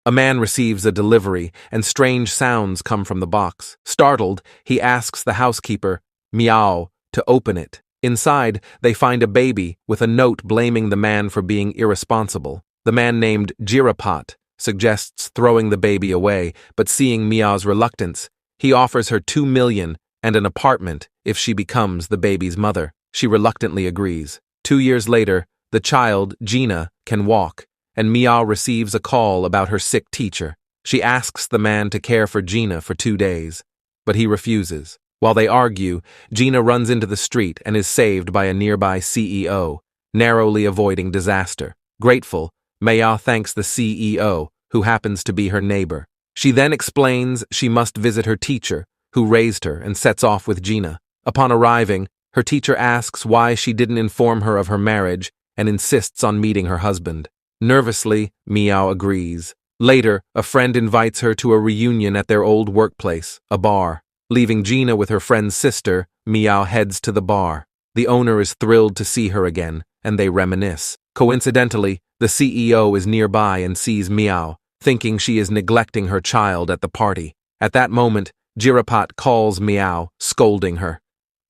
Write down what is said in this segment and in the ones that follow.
A man receives a delivery, and strange sounds come from the box. Startled, he asks the housekeeper, Meow, to open it. Inside, they find a baby with a note blaming the man for being irresponsible. The man named Jirapat suggests throwing the baby away, but seeing Meow's reluctance, he offers her 2 million and an apartment if she becomes the baby's mother. She reluctantly agrees. 2 years later, the child, Gina, can walk, and Meow receives a call about her sick teacher. She asks the man to care for Gina for 2 days, but he refuses. While they argue, Gina runs into the street and is saved by a nearby CEO, narrowly avoiding disaster. Grateful, Meow thanks the CEO, who happens to be her neighbor. She then explains she must visit her teacher, who raised her, and sets off with Gina. Upon arriving, her teacher asks why she didn't inform her of her marriage and insists on meeting her husband. Nervously, Meow agrees. Later, a friend invites her to a reunion at their old workplace, a bar. Leaving Gina with her friend's sister, Meow heads to the bar. The owner is thrilled to see her again, and they reminisce. Coincidentally, the CEO is nearby and sees Meow, thinking she is neglecting her child at the party. At that moment, Jirapat calls Meow, scolding her.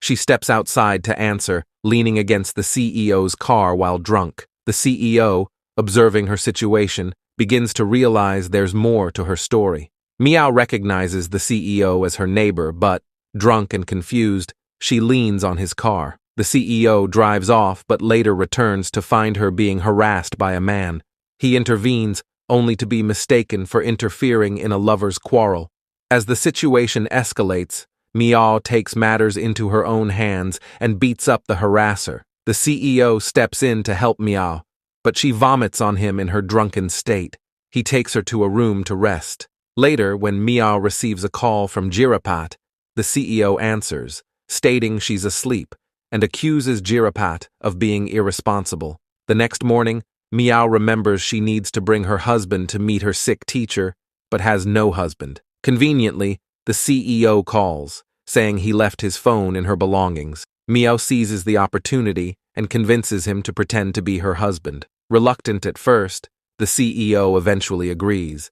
She steps outside to answer, leaning against the CEO's car while drunk. The CEO, observing her situation, begins to realize there's more to her story. Meow recognizes the CEO as her neighbor, but, drunk and confused, she leans on his car. The CEO drives off but later returns to find her being harassed by a man. He intervenes, only to be mistaken for interfering in a lover's quarrel. As the situation escalates, Meow takes matters into her own hands and beats up the harasser. The CEO steps in to help Meow, but she vomits on him in her drunken state. He takes her to a room to rest. Later, when Meow receives a call from Jirapat, the CEO answers, stating she's asleep, and accuses Jirapat of being irresponsible. The next morning, Meow remembers she needs to bring her husband to meet her sick teacher, but has no husband. Conveniently, the CEO calls, saying he left his phone in her belongings. Meow seizes the opportunity and convinces him to pretend to be her husband. Reluctant at first, the CEO eventually agrees.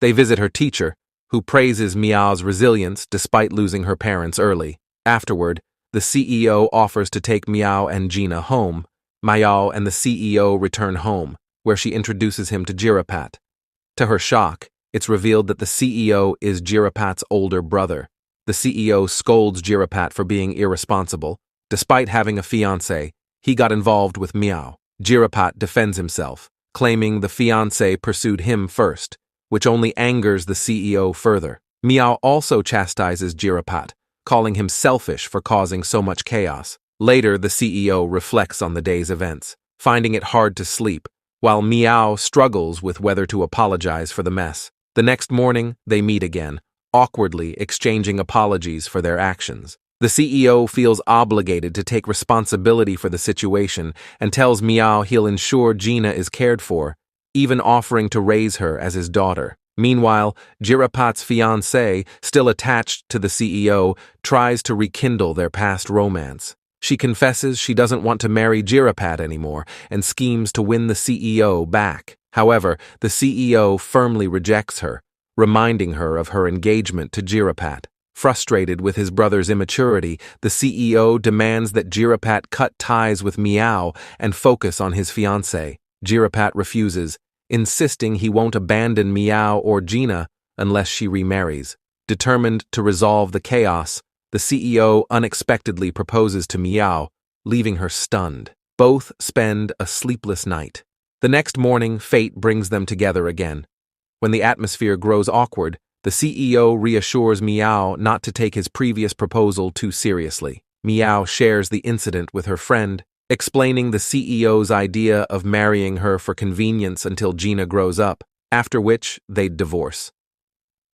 They visit her teacher, who praises Meow's resilience despite losing her parents early. Afterward, the CEO offers to take Meow and Gina home. Meow and the CEO return home, where she introduces him to Jirapat. To her shock, it's revealed that the CEO is Jirapat's older brother. The CEO scolds Jirapat for being irresponsible. Despite having a fiancé, he got involved with Meow. Jirapat defends himself, claiming the fiancé pursued him first, which only angers the CEO further. Meow also chastises Jirapat, calling him selfish for causing so much chaos. Later, the CEO reflects on the day's events, finding it hard to sleep, while Meow struggles with whether to apologize for the mess. The next morning, they meet again, awkwardly exchanging apologies for their actions. The CEO feels obligated to take responsibility for the situation and tells Meow he'll ensure Gina is cared for, even offering to raise her as his daughter. Meanwhile, Jirapat's fiancée, still attached to the CEO, tries to rekindle their past romance. She confesses she doesn't want to marry Jirapat anymore and schemes to win the CEO back. However, the CEO firmly rejects her, reminding her of her engagement to Jirapat. Frustrated with his brother's immaturity, the CEO demands that Jirapat cut ties with Meow and focus on his fiancée. Jirapat refuses, insisting he won't abandon Meow or Gina unless she remarries. Determined to resolve the chaos, the CEO unexpectedly proposes to Meow, leaving her stunned. Both spend a sleepless night. The next morning, fate brings them together again. When the atmosphere grows awkward, the CEO reassures Meow not to take his previous proposal too seriously. Meow shares the incident with her friend, explaining the CEO's idea of marrying her for convenience until Gina grows up, after which they'd divorce.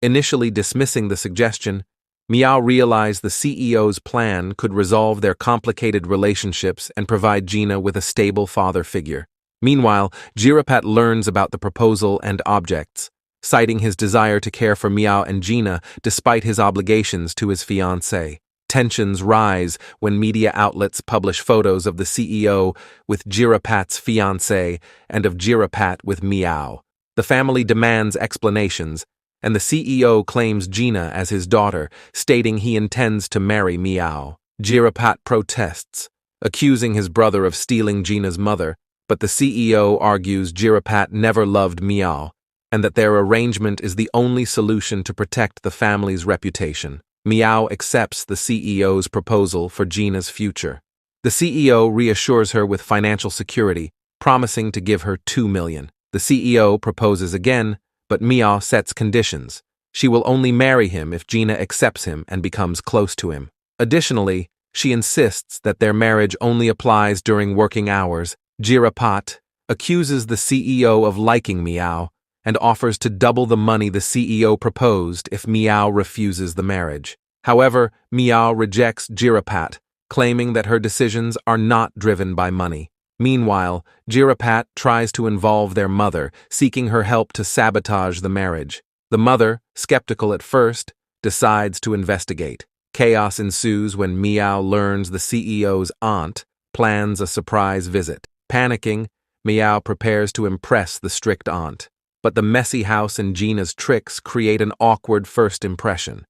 Initially dismissing the suggestion, Meow realized the CEO's plan could resolve their complicated relationships and provide Gina with a stable father figure. Meanwhile, Jirapat learns about the proposal and objects, citing his desire to care for Meow and Gina despite his obligations to his fiancée. Tensions rise when media outlets publish photos of the CEO with Jirapat's fiancée and of Jirapat with Meow. The family demands explanations, and the CEO claims Gina as his daughter, stating he intends to marry Miao. Jirapat protests, accusing his brother of stealing Gina's mother, but the CEO argues Jirapat never loved Miao, and that their arrangement is the only solution to protect the family's reputation. Miao accepts the CEO's proposal for Gina's future. The CEO reassures her with financial security, promising to give her 2 million. The CEO proposes again, but Miao sets conditions. She will only marry him if Gina accepts him and becomes close to him. Additionally, she insists that their marriage only applies during working hours. Jirapat accuses the CEO of liking Miao and offers to double the money the CEO proposed if Miao refuses the marriage. However, Miao rejects Jirapat, claiming that her decisions are not driven by money. Meanwhile, Jirapat tries to involve their mother, seeking her help to sabotage the marriage. The mother, skeptical at first, decides to investigate. Chaos ensues when Miao learns the CEO's aunt plans a surprise visit. Panicking, Miao prepares to impress the strict aunt. But the messy house and Gina's tricks create an awkward first impression.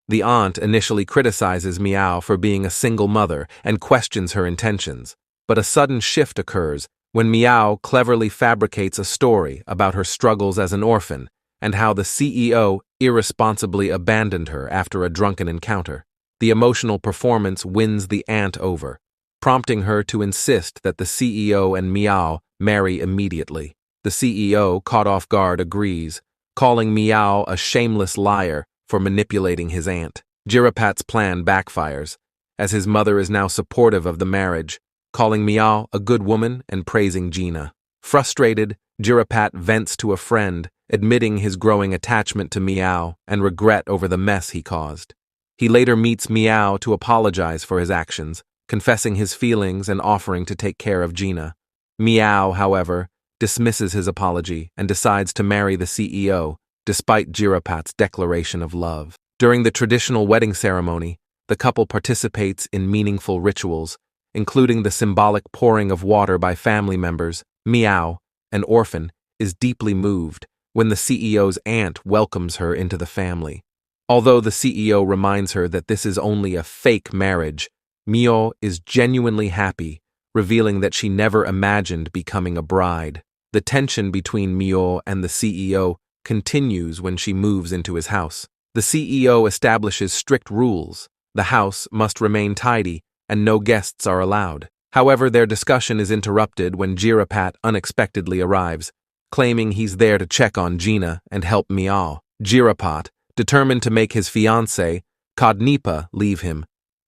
The aunt initially criticizes Miao for being a single mother and questions her intentions. But a sudden shift occurs when Miao cleverly fabricates a story about her struggles as an orphan and how the CEO irresponsibly abandoned her after a drunken encounter. The emotional performance wins the aunt over, prompting her to insist that the CEO and Miao marry immediately. The CEO, caught off guard, agrees, calling Miao a shameless liar for manipulating his aunt. Jirapat's plan backfires, as his mother is now supportive of the marriage, calling Miao a good woman and praising Gina. Frustrated, Jirapat vents to a friend, admitting his growing attachment to Miao and regret over the mess he caused. He later meets Miao to apologize for his actions, confessing his feelings and offering to take care of Gina. Miao, however, dismisses his apology and decides to marry the CEO, despite Jirapat's declaration of love. During the traditional wedding ceremony, the couple participates in meaningful rituals, including the symbolic pouring of water by family members. Miao, an orphan, is deeply moved when the CEO's aunt welcomes her into the family. Although the CEO reminds her that this is only a fake marriage, Miao is genuinely happy, revealing that she never imagined becoming a bride. The tension between Miao and the CEO continues when she moves into his house. The CEO establishes strict rules. The house must remain tidy, and no guests are allowed. However, their discussion is interrupted when Jirapat unexpectedly arrives, claiming he's there to check on Gina and help Miao. Jirapat, determined to make his fiancée, Kodnipa, leave him,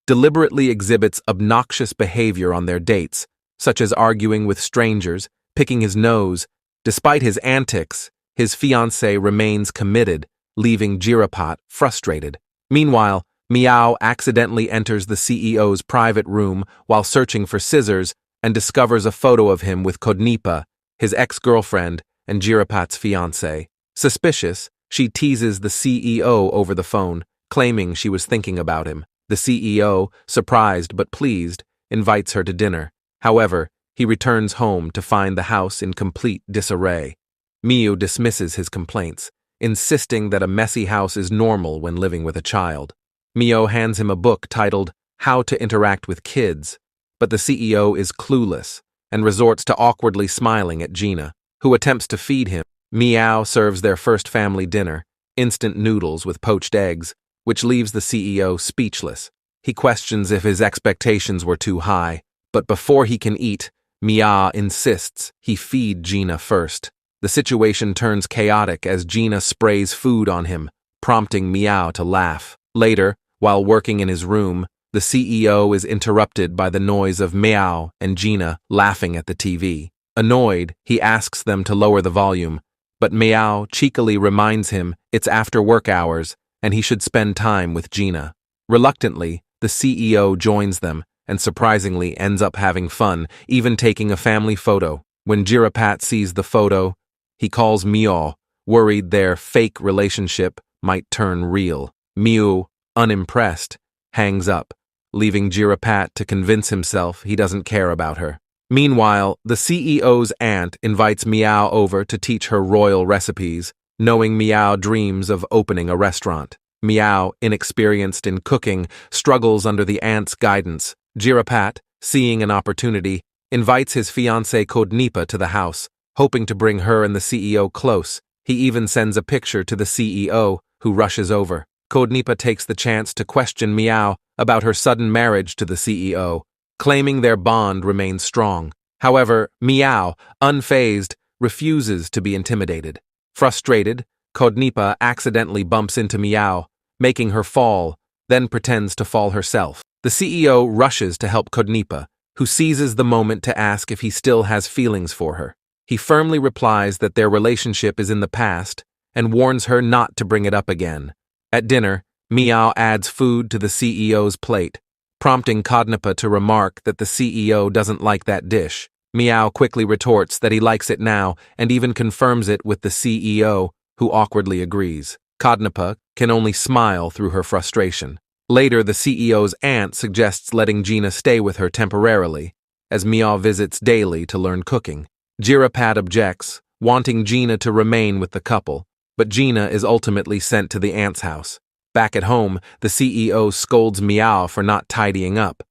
deliberately exhibits obnoxious behavior on their dates, such as arguing with strangers, picking his nose. Despite his antics, his fiancée remains committed, leaving Jirapat frustrated. Meanwhile, Miao accidentally enters the CEO's private room while searching for scissors and discovers a photo of him with Kodnipa, his ex-girlfriend and Jirapat's fiancée. Suspicious, she teases the CEO over the phone, claiming she was thinking about him. The CEO, surprised but pleased, invites her to dinner. However, he returns home to find the house in complete disarray. Miao dismisses his complaints, insisting that a messy house is normal when living with a child. Miao hands him a book titled How to Interact with Kids, but the CEO is clueless and resorts to awkwardly smiling at Gina, who attempts to feed him. Miao serves their first family dinner, instant noodles with poached eggs, which leaves the CEO speechless. He questions if his expectations were too high, but before he can eat, Miao insists he feed Gina first. The situation turns chaotic as Gina sprays food on him, prompting Miao to laugh. Later, while working in his room, the CEO is interrupted by the noise of Miao and Gina laughing at the TV. Annoyed, he asks them to lower the volume, but Miao cheekily reminds him it's after work hours and he should spend time with Gina. Reluctantly, the CEO joins them and surprisingly ends up having fun, even taking a family photo. When Jirapat sees the photo, he calls Miao, worried their fake relationship might turn real. Miao, unimpressed, hangs up, leaving Jirapat to convince himself he doesn't care about her. Meanwhile, the CEO's aunt invites Meow over to teach her royal recipes, knowing Meow dreams of opening a restaurant. Meow, inexperienced in cooking, struggles under the aunt's guidance. Jirapat, seeing an opportunity, invites his fiancée Kodnipa to the house, hoping to bring her and the CEO close. He even sends a picture to the CEO, who rushes over. Kodnipa takes the chance to question Meow about her sudden marriage to the CEO, claiming their bond remains strong. However, Meow, unfazed, refuses to be intimidated. Frustrated, Kodnipa accidentally bumps into Meow, making her fall, then pretends to fall herself. The CEO rushes to help Kodnipa, who seizes the moment to ask if he still has feelings for her. He firmly replies that their relationship is in the past and warns her not to bring it up again. At dinner, Meow adds food to the CEO's plate, prompting Kodnipa to remark that the CEO doesn't like that dish. Meow quickly retorts that he likes it now and even confirms it with the CEO, who awkwardly agrees. Kodnipa can only smile through her frustration. Later, the CEO's aunt suggests letting Gina stay with her temporarily, as Meow visits daily to learn cooking. Jirapat objects, wanting Gina to remain with the couple, but Gina is ultimately sent to the aunt's house. Back at home, the CEO scolds Meow for not tidying up.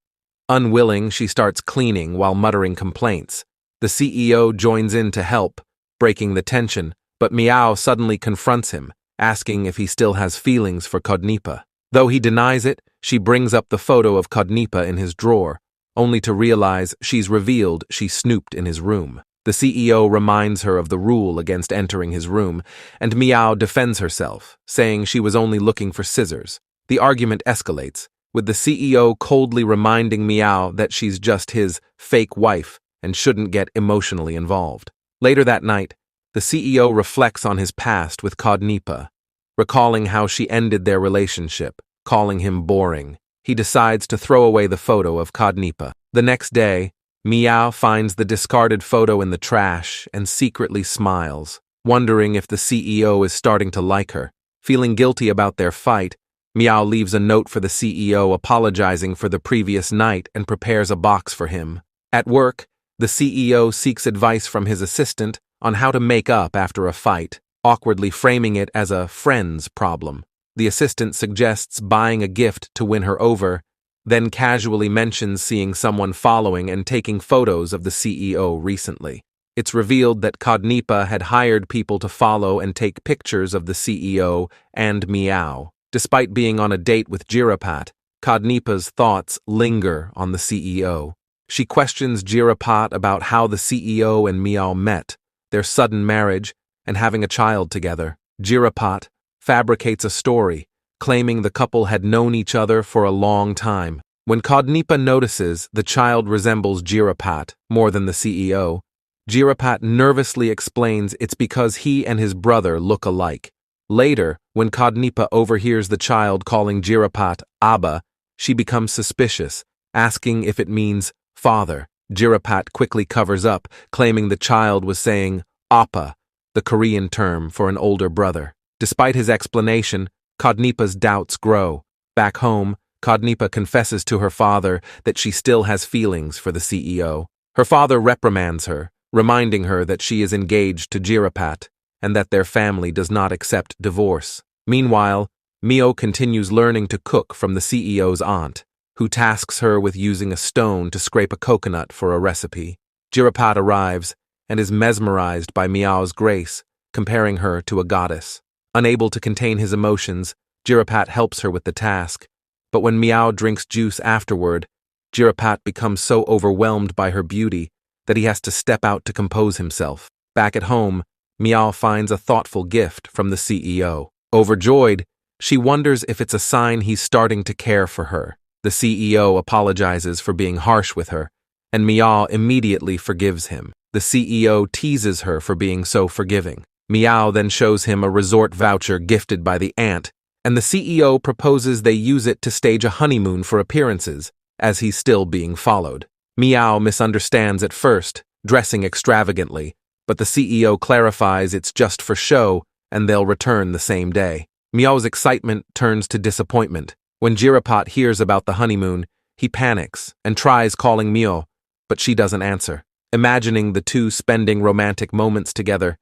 Unwilling, she starts cleaning while muttering complaints. The CEO joins in to help, breaking the tension, but Meow suddenly confronts him, asking if he still has feelings for Kodnipa. Though he denies it, she brings up the photo of Kodnipa in his drawer, only to realize she's revealed she snooped in his room. The CEO reminds her of the rule against entering his room, and Meow defends herself, saying she was only looking for scissors. The argument escalates, with the CEO coldly reminding Meow that she's just his fake wife and shouldn't get emotionally involved. Later that night, the CEO reflects on his past with Kodnipa, recalling how she ended their relationship, calling him boring. He decides to throw away the photo of Kodnipa. The next day, Meow finds the discarded photo in the trash and secretly smiles, wondering if the CEO is starting to like her. Feeling guilty about their fight, Meow leaves a note for the CEO apologizing for the previous night and prepares a box for him. At work, the CEO seeks advice from his assistant on how to make up after a fight, awkwardly framing it as a friend's problem. The assistant suggests buying a gift to win her over, then casually mentions seeing someone following and taking photos of the CEO recently. It's revealed that Kodnipa had hired people to follow and take pictures of the CEO and Meow. Despite being on a date with Jirapat, Kodnipa's thoughts linger on the CEO. She questions Jirapat about how the CEO and Meow met, their sudden marriage, and having a child together. Jirapat fabricates a story, claiming the couple had known each other for a long time. When Kodnipa notices the child resembles Jirapat more than the CEO, Jirapat nervously explains it's because he and his brother look alike. Later, when Kodnipa overhears the child calling Jirapat Abba, she becomes suspicious, asking if it means father. Jirapat quickly covers up, claiming the child was saying Appa, the Korean term for an older brother. Despite his explanation, Kodnipa's doubts grow. Back home, Kodnipa confesses to her father that she still has feelings for the CEO. Her father reprimands her, reminding her that she is engaged to Jirapat and that their family does not accept divorce. Meanwhile, Mio continues learning to cook from the CEO's aunt, who tasks her with using a stone to scrape a coconut for a recipe. Jirapat arrives and is mesmerized by Meow's grace, comparing her to a goddess. Unable to contain his emotions, Jirapat helps her with the task, but when Meow drinks juice afterward, Jirapat becomes so overwhelmed by her beauty that he has to step out to compose himself. Back at home, Meow finds a thoughtful gift from the CEO. Overjoyed, she wonders if it's a sign he's starting to care for her. The CEO apologizes for being harsh with her, and Meow immediately forgives him. The CEO teases her for being so forgiving. Meow then shows him a resort voucher gifted by the aunt, and the CEO proposes they use it to stage a honeymoon for appearances, as he's still being followed. Meow misunderstands at first, dressing extravagantly, but the CEO clarifies it's just for show and they'll return the same day. Meow's excitement turns to disappointment. When Jirapat hears about the honeymoon, he panics and tries calling Meow, but she doesn't answer. Imagining the two spending romantic moments together,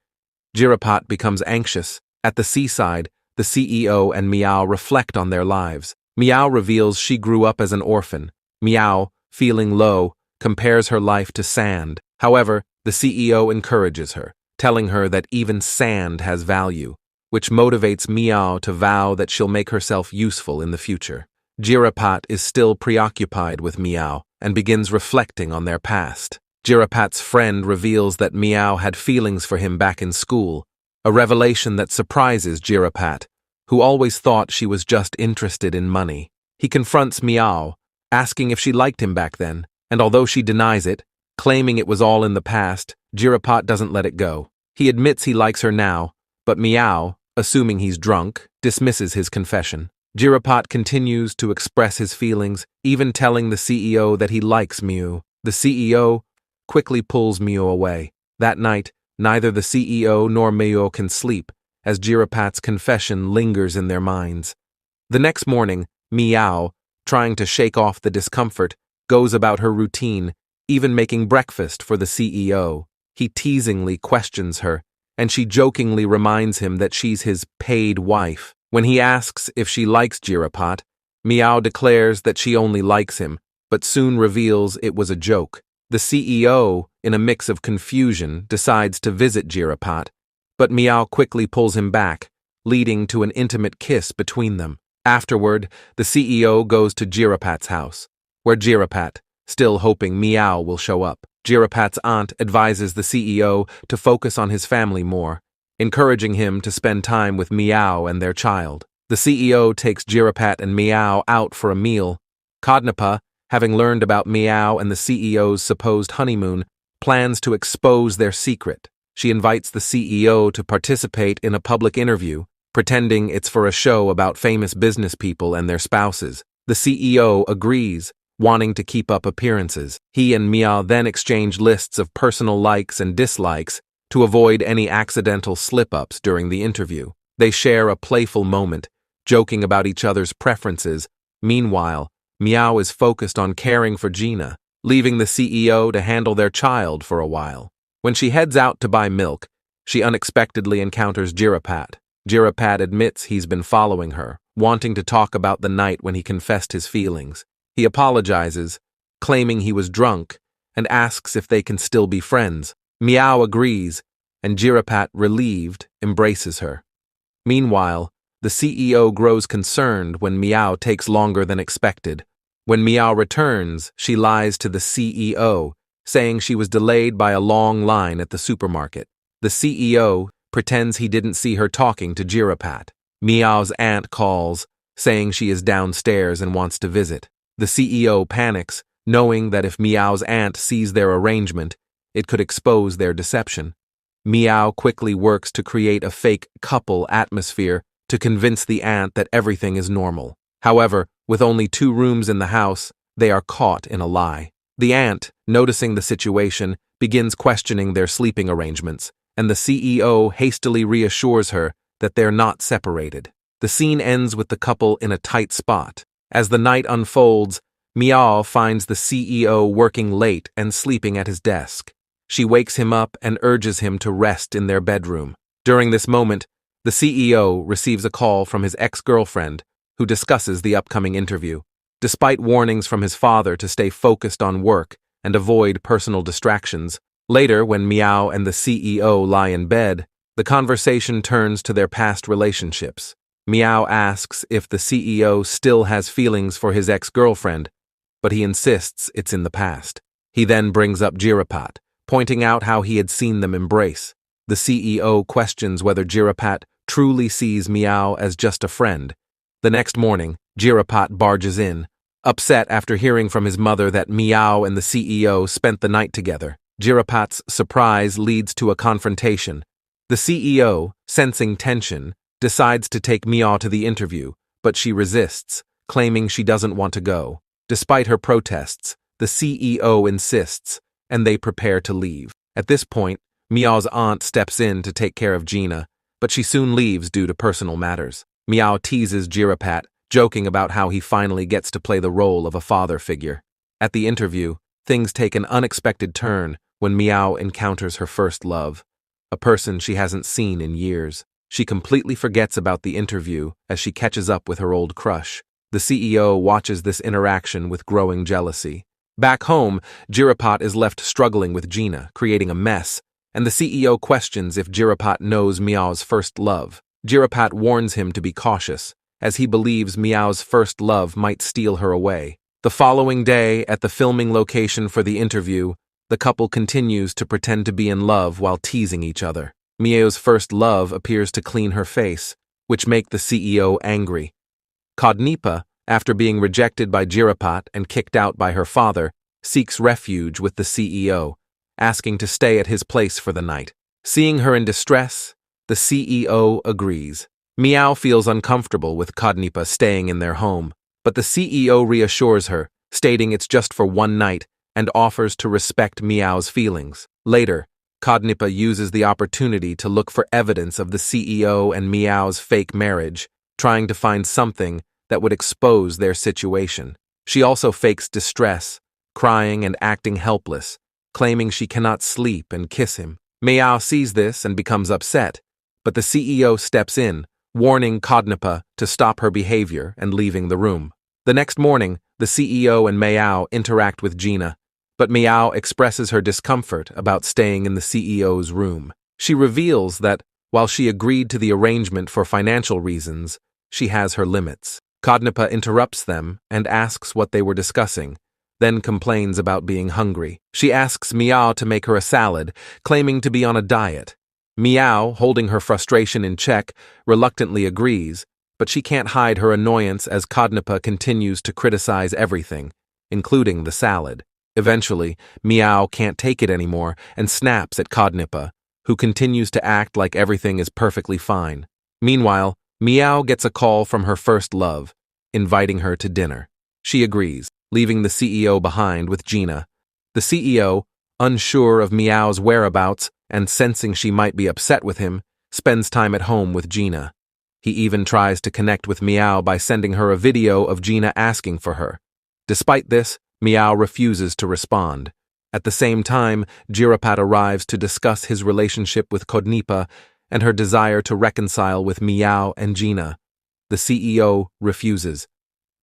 Jirapat becomes anxious. At the seaside, the CEO and Meow reflect on their lives. Meow reveals she grew up as an orphan. Meow, feeling low, compares her life to sand. However, the CEO encourages her, telling her that even sand has value, which motivates Meow to vow that she'll make herself useful in the future. Jirapat is still preoccupied with Meow and begins reflecting on their past. Jirapat's friend reveals that Meow had feelings for him back in school, a revelation that surprises Jirapat, who always thought she was just interested in money. He confronts Meow, asking if she liked him back then, and although she denies it, claiming it was all in the past, Jirapat doesn't let it go. He admits he likes her now, but Meow, assuming he's drunk, dismisses his confession. Jirapat continues to express his feelings, even telling the CEO that he likes Mew. The CEO quickly pulls Mew away. That night, neither the CEO nor Mew can sleep, as Jirapat's confession lingers in their minds. The next morning, Meow, trying to shake off the discomfort, goes about her routine, even making breakfast for the CEO. He teasingly questions her, and she jokingly reminds him that she's his paid wife. When he asks if she likes Jirapat, Meow declares that she only likes him, but soon reveals it was a joke. The CEO, in a mix of confusion, decides to visit Jirapat, but Meow quickly pulls him back, leading to an intimate kiss between them. Afterward, the CEO goes to Jirapat's house, where Jirapat, still hoping Meow will show up. Jirapat's aunt advises the CEO to focus on his family more, encouraging him to spend time with Meow and their child. The CEO takes Jirapat and Meow out for a meal. Kodnapa, having learned about Meow and the CEO's supposed honeymoon, plans to expose their secret. She invites the CEO to participate in a public interview, pretending it's for a show about famous business people and their spouses. The CEO agrees, wanting to keep up appearances. He and Meow then exchange lists of personal likes and dislikes to avoid any accidental slip-ups during the interview. They share a playful moment, joking about each other's preferences. Meanwhile, Meow is focused on caring for Gina, leaving the CEO to handle their child for a while. When she heads out to buy milk, she unexpectedly encounters Jirapat. Jirapat admits he's been following her, wanting to talk about the night when he confessed his feelings. He apologizes, claiming he was drunk, and asks if they can still be friends. Meow agrees, and Jirapat, relieved, embraces her. Meanwhile, the CEO grows concerned when Meow takes longer than expected. When Meow returns, she lies to the CEO, saying she was delayed by a long line at the supermarket. The CEO pretends he didn't see her talking to Jirapat. Meow's aunt calls, saying she is downstairs and wants to visit. The CEO panics, knowing that if Meow's aunt sees their arrangement, it could expose their deception. Meow quickly works to create a fake couple atmosphere to convince the aunt that everything is normal. However, with only 2 rooms in the house, they are caught in a lie. The aunt, noticing the situation, begins questioning their sleeping arrangements, and the CEO hastily reassures her that they're not separated. The scene ends with the couple in a tight spot. As the night unfolds, Meow finds the CEO working late and sleeping at his desk. She wakes him up and urges him to rest in their bedroom. During this moment, the CEO receives a call from his ex-girlfriend, who discusses the upcoming interview. Despite warnings from his father to stay focused on work and avoid personal distractions, later when Meow and the CEO lie in bed, the conversation turns to their past relationships. Meow asks if the CEO still has feelings for his ex-girlfriend, but he insists it's in the past. He then brings up Jirapat, pointing out how he had seen them embrace. The CEO questions whether Jirapat truly sees Meow as just a friend. The next morning, Jirapat barges in, upset after hearing from his mother that Meow and the CEO spent the night together. Jirapat's surprise leads to a confrontation. The CEO, sensing tension, decides to take Meow to the interview, but she resists, claiming she doesn't want to go. Despite her protests, the CEO insists, and they prepare to leave. At this point, Meow's aunt steps in to take care of Gina, but she soon leaves due to personal matters. Meow teases Jirapat, joking about how he finally gets to play the role of a father figure. At the interview, things take an unexpected turn when Meow encounters her first love, a person she hasn't seen in years. She completely forgets about the interview as she catches up with her old crush. The CEO watches this interaction with growing jealousy. Back home, Jirapat is left struggling with Gina, creating a mess, and the CEO questions if Jirapat knows Meow's first love. Jirapat warns him to be cautious, as he believes Meow's first love might steal her away. The following day, at the filming location for the interview, the couple continues to pretend to be in love while teasing each other. Meow's first love appears to clean her face, which make the CEO angry. Kodnipa, after being rejected by Jirapat and kicked out by her father, seeks refuge with the CEO, asking to stay at his place for the night. Seeing her in distress, the CEO agrees. Meow feels uncomfortable with Kodnipa staying in their home, but the CEO reassures her, stating it's just for one night and offers to respect Meow's feelings. Later, Kodnipa uses the opportunity to look for evidence of the CEO and Meow's fake marriage, trying to find something that would expose their situation. She also fakes distress, crying and acting helpless, claiming she cannot sleep and kiss him. Meow sees this and becomes upset, but the CEO steps in, warning Kodnipa to stop her behavior and leaving the room. The next morning, the CEO and Meow interact with Gina, but Meow expresses her discomfort about staying in the CEO's room. She reveals that, while she agreed to the arrangement for financial reasons, she has her limits. Kodnipa interrupts them and asks what they were discussing, then complains about being hungry. She asks Meow to make her a salad, claiming to be on a diet. Meow, holding her frustration in check, reluctantly agrees, but she can't hide her annoyance as Kodnipa continues to criticize everything, including the salad. Eventually, Meow can't take it anymore and snaps at Kodnipa, who continues to act like everything is perfectly fine. Meanwhile, Meow gets a call from her first love, inviting her to dinner. She agrees, leaving the CEO behind with Gina. The CEO, unsure of Meow's whereabouts and sensing she might be upset with him, spends time at home with Gina. He even tries to connect with Meow by sending her a video of Gina asking for her. Despite this, Meow refuses to respond. At the same time, Jirapat arrives to discuss his relationship with Kodnipa and her desire to reconcile with Meow and Gina. The CEO refuses.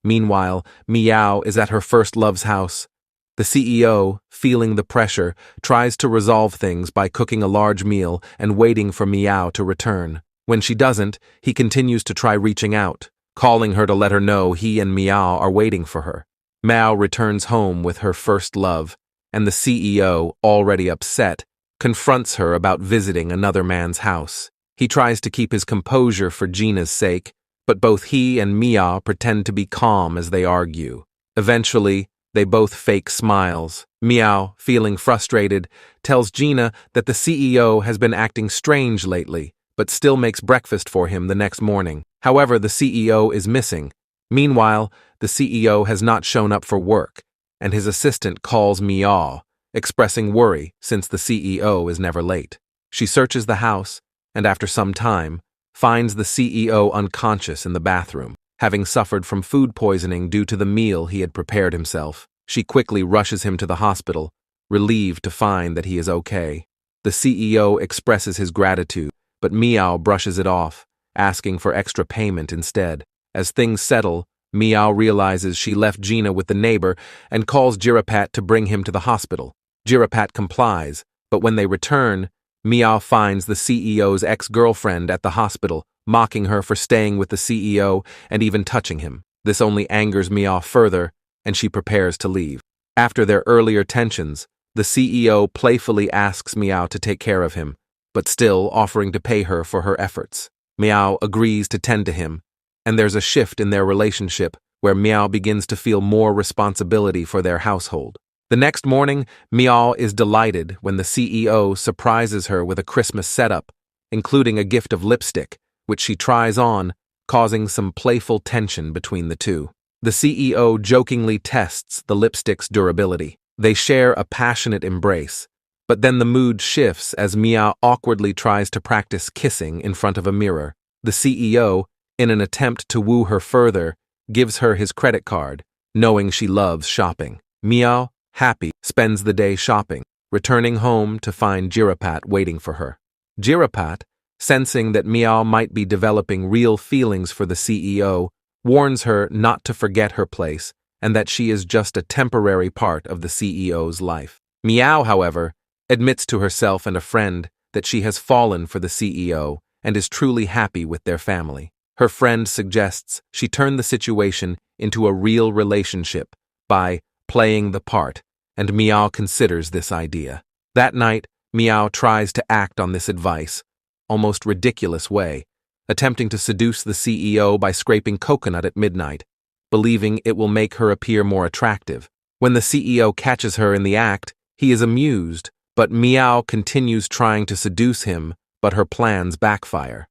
Meanwhile, Meow is at her first love's house. The CEO, feeling the pressure, tries to resolve things by cooking a large meal and waiting for Meow to return. When she doesn't, he continues to try reaching out, calling her to let her know he and Meow are waiting for her. Meow returns home with her first love, and the CEO, already upset, confronts her about visiting another man's house. He tries to keep his composure for Gina's sake, but both he and Meow pretend to be calm as they argue. Eventually, they both fake smiles. Meow, feeling frustrated, tells Gina that the CEO has been acting strange lately, but still makes breakfast for him the next morning. However, the CEO is missing. Meanwhile, the CEO has not shown up for work, and his assistant calls Meow, expressing worry since the CEO is never late. She searches the house, and after some time, finds the CEO unconscious in the bathroom, having suffered from food poisoning due to the meal he had prepared himself. She quickly rushes him to the hospital, relieved to find that he is okay. The CEO expresses his gratitude, but Meow brushes it off, asking for extra payment instead. As things settle, Meow realizes she left Gina with the neighbor and calls Jirapat to bring him to the hospital. Jirapat complies, but when they return, Meow finds the CEO's ex-girlfriend at the hospital, mocking her for staying with the CEO and even touching him. This only angers Meow further, and she prepares to leave. After their earlier tensions, the CEO playfully asks Meow to take care of him, but still offering to pay her for her efforts. Meow agrees to tend to him, and there's a shift in their relationship where Meow begins to feel more responsibility for their household. The next morning, Meow is delighted when the CEO surprises her with a Christmas setup, including a gift of lipstick, which she tries on, causing some playful tension between the two. The CEO jokingly tests the lipstick's durability. They share a passionate embrace, but then the mood shifts as Meow awkwardly tries to practice kissing in front of a mirror. The CEO, in an attempt to woo her further, gives her his credit card, knowing she loves shopping. Meow, happy, spends the day shopping. returning home to find Jirapat waiting for her. Jirapat, sensing that Miao might be developing real feelings for the CEO, warns her not to forget her place and that she is just a temporary part of the CEO's life. Miao, however, admits to herself and a friend that she has fallen for the CEO and is truly happy with their family. Her friend suggests she turn the situation into a real relationship by playing the part, and Miao considers this idea. That night, Miao tries to act on this advice, almost ridiculous way, attempting to seduce the CEO by scraping coconut at midnight, believing it will make her appear more attractive. When the CEO catches her in the act, he is amused, but Miao continues trying to seduce him, but her plans backfire.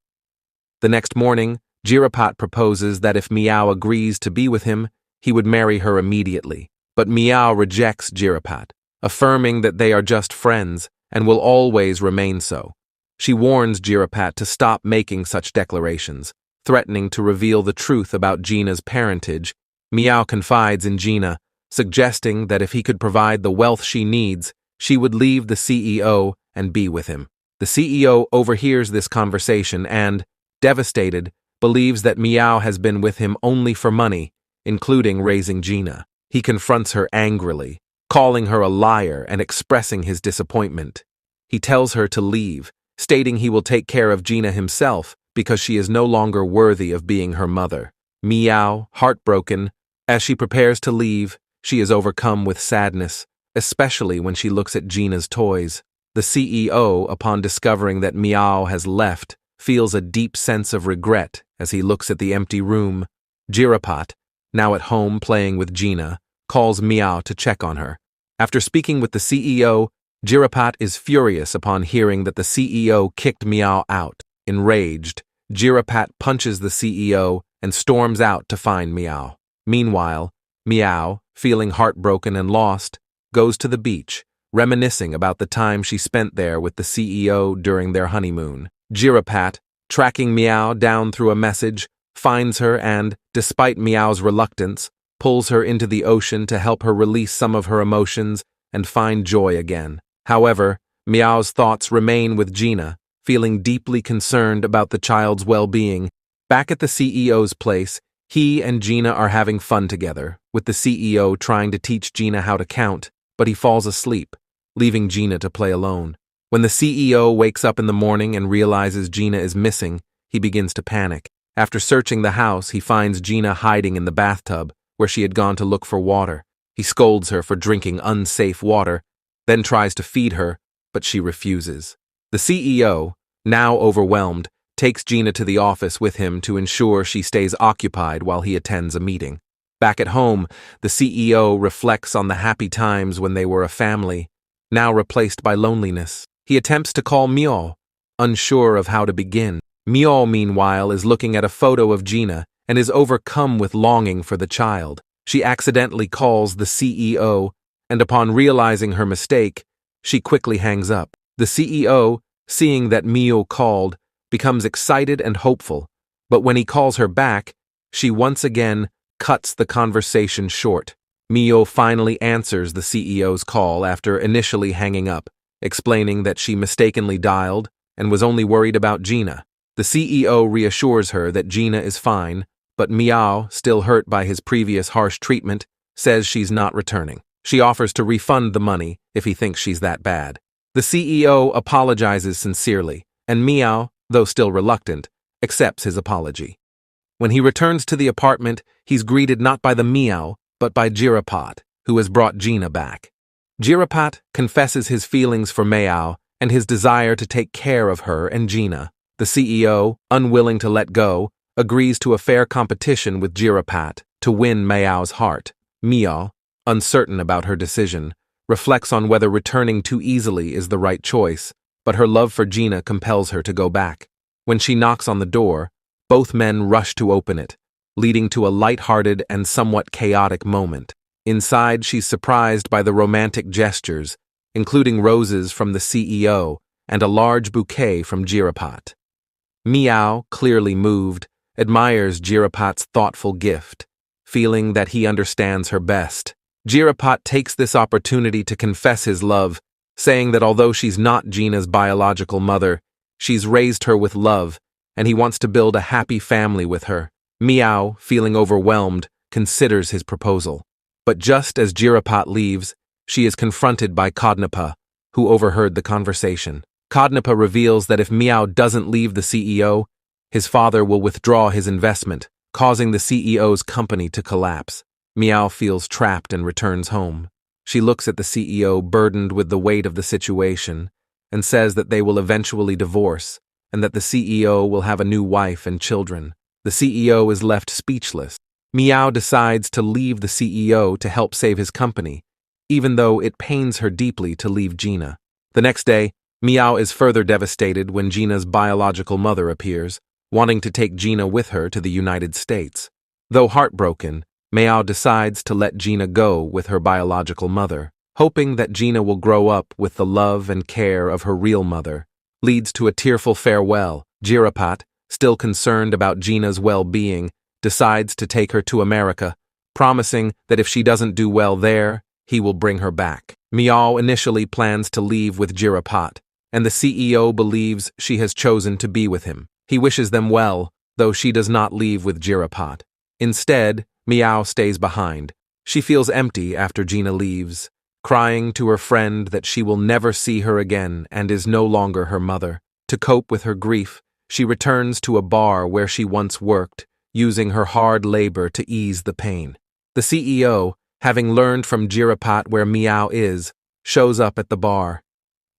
The next morning, Jirapat proposes that if Miao agrees to be with him, he would marry her immediately. But Miao rejects Jirapat, affirming that they are just friends and will always remain so. She warns Jirapat to stop making such declarations, threatening to reveal the truth about Gina's parentage. Miao confides in Gina, suggesting that if he could provide the wealth she needs, she would leave the CEO and be with him. The CEO overhears this conversation and, devastated, believes that Miao has been with him only for money, including raising Gina. He confronts her angrily, calling her a liar and expressing his disappointment. He tells her to leave, stating he will take care of Gina himself because she is no longer worthy of being her mother. Miao, heartbroken, as she prepares to leave, she is overcome with sadness, especially when she looks at Gina's toys. The CEO, upon discovering that Miao has left, feels a deep sense of regret as he looks at the empty room. Jirapat, now at home playing with Gina, calls Miao to check on her. After speaking with the CEO, Jirapat is furious upon hearing that the CEO kicked Miao out. Enraged, Jirapat punches the CEO and storms out to find Miao. Meanwhile, Miao, feeling heartbroken and lost, goes to the beach, reminiscing about the time she spent there with the CEO during their honeymoon. Jirapat, tracking Miao down through a message, finds her and, despite Miao's reluctance, pulls her into the ocean to help her release some of her emotions and find joy again. However, Miao's thoughts remain with Gina, feeling deeply concerned about the child's well-being. Back at the CEO's place, he and Gina are having fun together, with the CEO trying to teach Gina how to count, but he falls asleep, leaving Gina to play alone. When the CEO wakes up in the morning and realizes Gina is missing, he begins to panic. After searching the house, he finds Gina hiding in the bathtub, where she had gone to look for water. He scolds her for drinking unsafe water, then tries to feed her, but she refuses. The CEO, now overwhelmed, takes Gina to the office with him to ensure she stays occupied while he attends a meeting. Back at home, the CEO reflects on the happy times when they were a family, now replaced by loneliness. He attempts to call Miao, unsure of how to begin. Miao, meanwhile, is looking at a photo of Gina and is overcome with longing for the child. She accidentally calls the CEO, and upon realizing her mistake, she quickly hangs up. The CEO, seeing that Miao called, becomes excited and hopeful, but when he calls her back, she once again cuts the conversation short. Miao finally answers the CEO's call after initially hanging up, explaining that she mistakenly dialed and was only worried about Gina. The CEO reassures her that Gina is fine, but Miao, still hurt by his previous harsh treatment, says she's not returning. She offers to refund the money if he thinks she's that bad. The CEO apologizes sincerely, and Miao, though still reluctant, accepts his apology. When he returns to the apartment, he's greeted not by the Miao, but by Jirapat, who has brought Gina back. Jirapat confesses his feelings for Miao and his desire to take care of her and Gina. The CEO, unwilling to let go, agrees to a fair competition with Jirapat to win Miao's heart. Miao, uncertain about her decision, reflects on whether returning too easily is the right choice, but her love for Gina compels her to go back. When she knocks on the door, both men rush to open it, leading to a light-hearted and somewhat chaotic moment. Inside, she's surprised by the romantic gestures, including roses from the CEO and a large bouquet from Jirapat. Miao, clearly moved, admires Jirapat's thoughtful gift, feeling that he understands her best. Jirapat takes this opportunity to confess his love, saying that although she's not Gina's biological mother, she's raised her with love, and he wants to build a happy family with her. Miao, feeling overwhelmed, considers his proposal. But just as Jirapat leaves, she is confronted by Kodnapa, who overheard the conversation. Kodnapa reveals that if Miao doesn't leave the CEO, his father will withdraw his investment, causing the CEO's company to collapse. Miao feels trapped and returns home. She looks at the CEO burdened with the weight of the situation and says that they will eventually divorce and that the CEO will have a new wife and children. The CEO is left speechless. Miao decides to leave the CEO to help save his company, even though it pains her deeply to leave Gina. The next day, Miao is further devastated when Gina's biological mother appears, wanting to take Gina with her to the United States. Though heartbroken, Miao decides to let Gina go with her biological mother, hoping that Gina will grow up with the love and care of her real mother. Leads to a tearful farewell. Jirapat, still concerned about Gina's well-being, decides to take her to America, promising that if she doesn't do well there, he will bring her back. Miao initially plans to leave with Jirapat, and the CEO believes she has chosen to be with him. He wishes them well, though she does not leave with Jirapat. Instead, Miao stays behind. She feels empty after Gina leaves, crying to her friend that she will never see her again and is no longer her mother. To cope with her grief, she returns to a bar where she once worked, using her hard labor to ease the pain. The CEO, having learned from Jirapat where Miao is, shows up at the bar.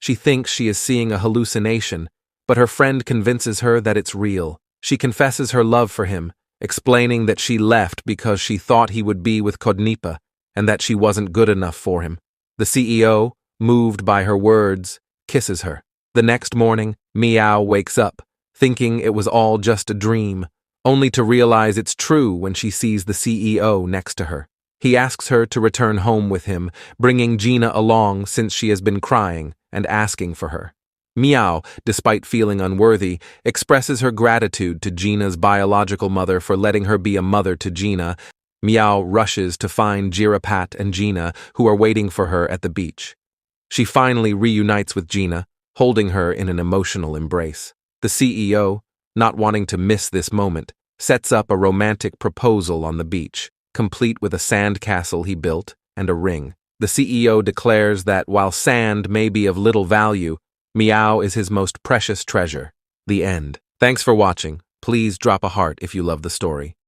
She thinks she is seeing a hallucination, but her friend convinces her that it's real. She confesses her love for him, explaining that she left because she thought he would be with Kodnipa and that she wasn't good enough for him. The CEO, moved by her words, kisses her. The next morning, Miao wakes up, thinking it was all just a dream, only to realize it's true when she sees the CEO next to her. He asks her to return home with him, bringing Gina along since she has been crying and asking for her. Miao, despite feeling unworthy, expresses her gratitude to Gina's biological mother for letting her be a mother to Gina. Miao rushes to find Jirapat and Gina, who are waiting for her at the beach. She finally reunites with Gina, holding her in an emotional embrace. The CEO, not wanting to miss this moment, sets up a romantic proposal on the beach, complete with a sand castle he built and a ring. The CEO declares that while sand may be of little value, Miao is his most precious treasure. The end. Thanks for watching. Please drop a heart if you love the story.